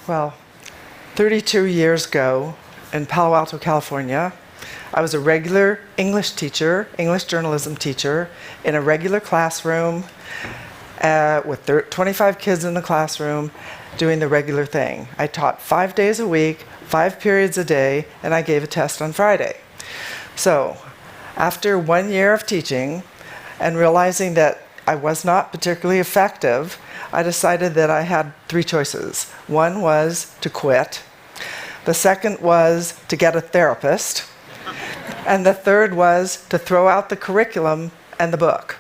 well, 32 years ago in Palo Alto, California, I was a regular English teacher, English journalism teacher, in a regular classroom with 25 kids in the classroom doing the regular thing. I taught 5 days a week, 5 periods a day, and I gave a test on Friday. So after 1 year of teaching and realizing that I was not particularly effective, I decided that I had 3 choices. One was to quit. The second was to get a therapist. And the third was to throw out the curriculum and the book.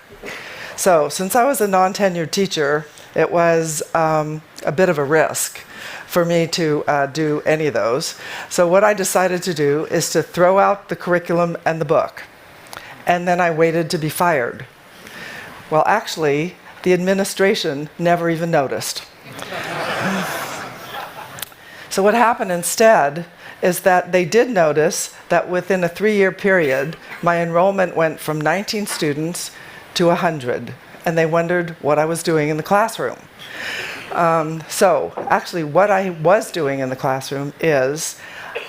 So since I was a non-tenured teacher, it was a bit of a risk for me to do any of those. So what I decided to do is to throw out the curriculum and the book. And then I waited to be fired. Well, actually, the administration never even noticed. So what happened instead is that they did notice that within a 3-year period, my enrollment went from 19 students to 100, and they wondered what I was doing in the classroom. So actually what I was doing in the classroom is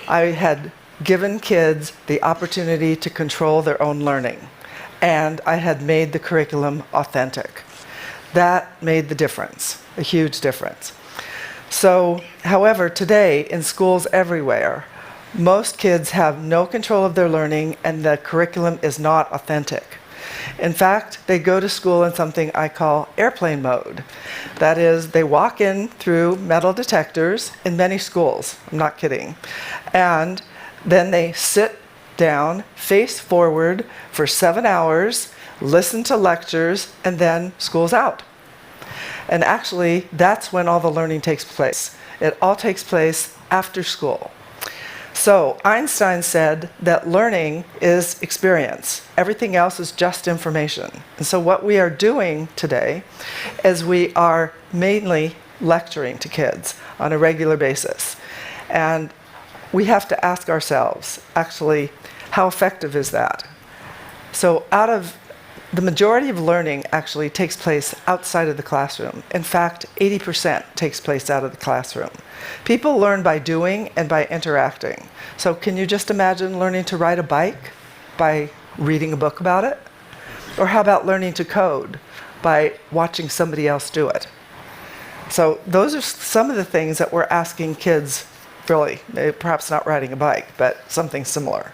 I had given kids the opportunity to control their own learning, and I had made the curriculum authentic. That made the difference, a huge difference. So, however, today in schools everywhere, most kids have no control of their learning and the curriculum is not authentic. In fact, they go to school in something I call airplane mode. That is, they walk in through metal detectors in many schools, I'm not kidding, and then they sit down, face forward for 7 hours, listen to lectures, and then school's out. And actually, that's when all the learning takes place. It all takes place after school. So Einstein said that learning is experience. Everything else is just information. And so what we are doing today is we are mainly lecturing to kids on a regular basis. And we have to ask ourselves, actually, how effective is that? So the majority of learning actually takes place outside of the classroom. In fact, 80% takes place out of the classroom. People learn by doing and by interacting. So can you just imagine learning to ride a bike by reading a book about it? Or how about learning to code by watching somebody else do it? So those are some of the things that we're asking kids, really, perhaps not riding a bike, but something similar.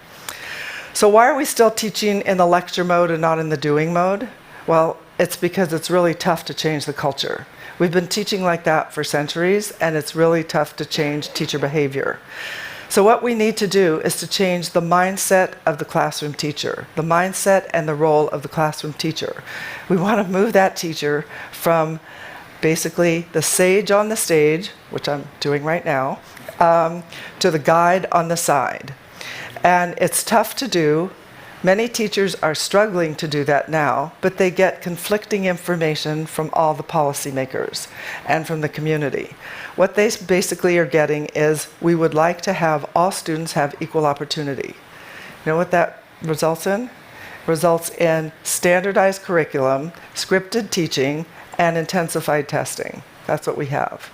So why are we still teaching in the lecture mode and not in the doing mode? Well, it's because it's really tough to change the culture. We've been teaching like that for centuries, and it's really tough to change teacher behavior. So what we need to do is to change the mindset of the classroom teacher, the mindset and the role of the classroom teacher. We want to move that teacher from basically the sage on the stage, which I'm doing right now, to the guide on the side. And it's tough to do. Many teachers are struggling to do that now, but they get conflicting information from all the policymakers and from the community. What they basically are getting is, we would like to have all students have equal opportunity. You know what that results in? Results in standardized curriculum, scripted teaching, and intensified testing. That's what we have.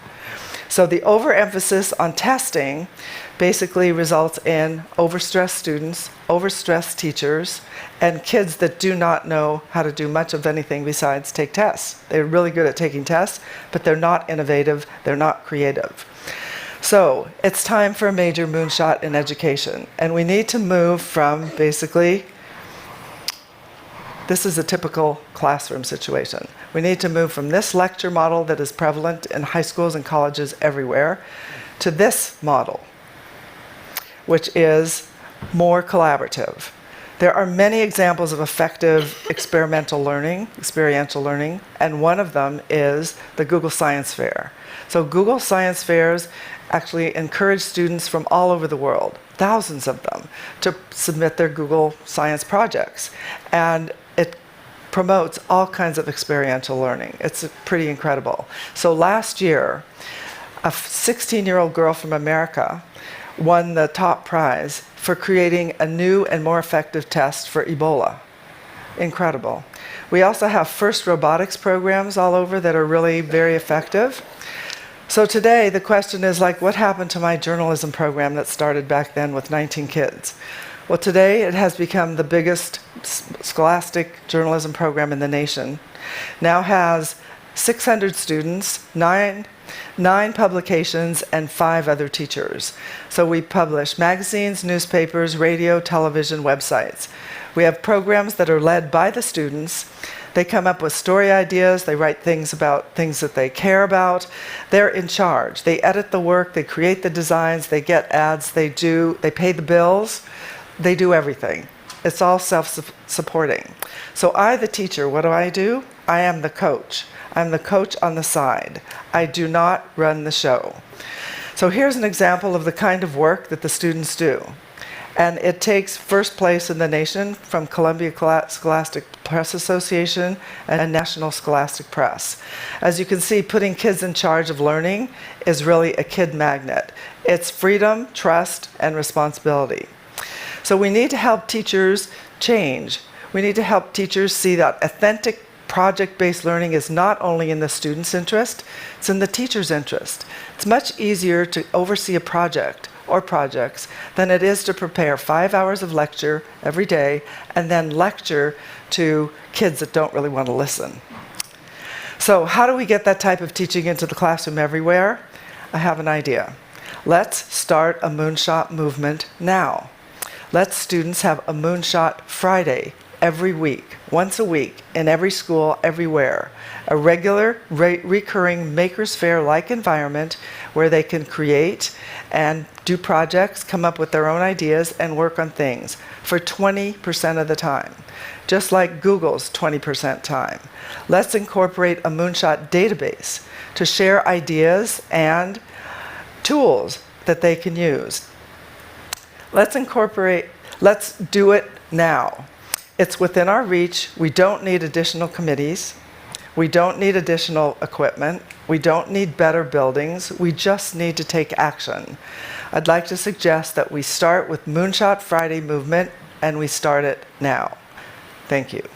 So the overemphasis on testing basically results in overstressed students, overstressed teachers, and kids that do not know how to do much of anything besides take tests. They're really good at taking tests, but they're not innovative, they're not creative. So it's time for a major moonshot in education. And we need to move from basically, this is a typical classroom situation. We need to move from this lecture model that is prevalent in high schools and colleges everywhere to this model, which is more collaborative. There are many examples of effective experiential learning, and one of them is the Google Science Fair. So Google Science Fairs actually encourage students from all over the world, thousands of them, to submit their Google Science projects. And it promotes all kinds of experiential learning. It's pretty incredible. So last year, a 16-year-old girl from America won the top prize for creating a new and more effective test for Ebola. Incredible. We also have FIRST robotics programs all over that are really very effective. So today the question is like, what happened to my journalism program that started back then with 19 kids? Well, today it has become the biggest scholastic journalism program in the nation. Now has 600 students, nine publications, and 5 other teachers. So we publish magazines, newspapers, radio, television, websites. We have programs that are led by the students. They come up with story ideas, they write things about things that they care about. They're in charge. They edit the work, they create the designs, they get ads, they pay the bills, they do everything. It's all self-supporting. So I, the teacher, what do? I am the coach. I'm the coach on the side. I do not run the show. So here's an example of the kind of work that the students do. And it takes first place in the nation from Columbia Scholastic Press Association and National Scholastic Press. As you can see, putting kids in charge of learning is really a kid magnet. It's freedom, trust, and responsibility. So we need to help teachers change. We need to help teachers see that authentic project-based learning is not only in the student's interest, it's in the teacher's interest. It's much easier to oversee a project or projects than it is to prepare 5 hours of lecture every day and then lecture to kids that don't really want to listen. So how do we get that type of teaching into the classroom everywhere? I have an idea. Let's start a moonshot movement now. Let students have a Moonshot Friday every week, once a week, in every school, everywhere. A regular, recurring Makers Fair-like environment where they can create and do projects, come up with their own ideas, and work on things for 20% of the time, just like Google's 20% time. Let's incorporate a Moonshot database to share ideas and tools that they can use. Let's do it now. It's within our reach. We don't need additional committees. We don't need additional equipment. We don't need better buildings. We just need to take action. I'd like to suggest that we start with Moonshot Friday movement, and we start it now. Thank you.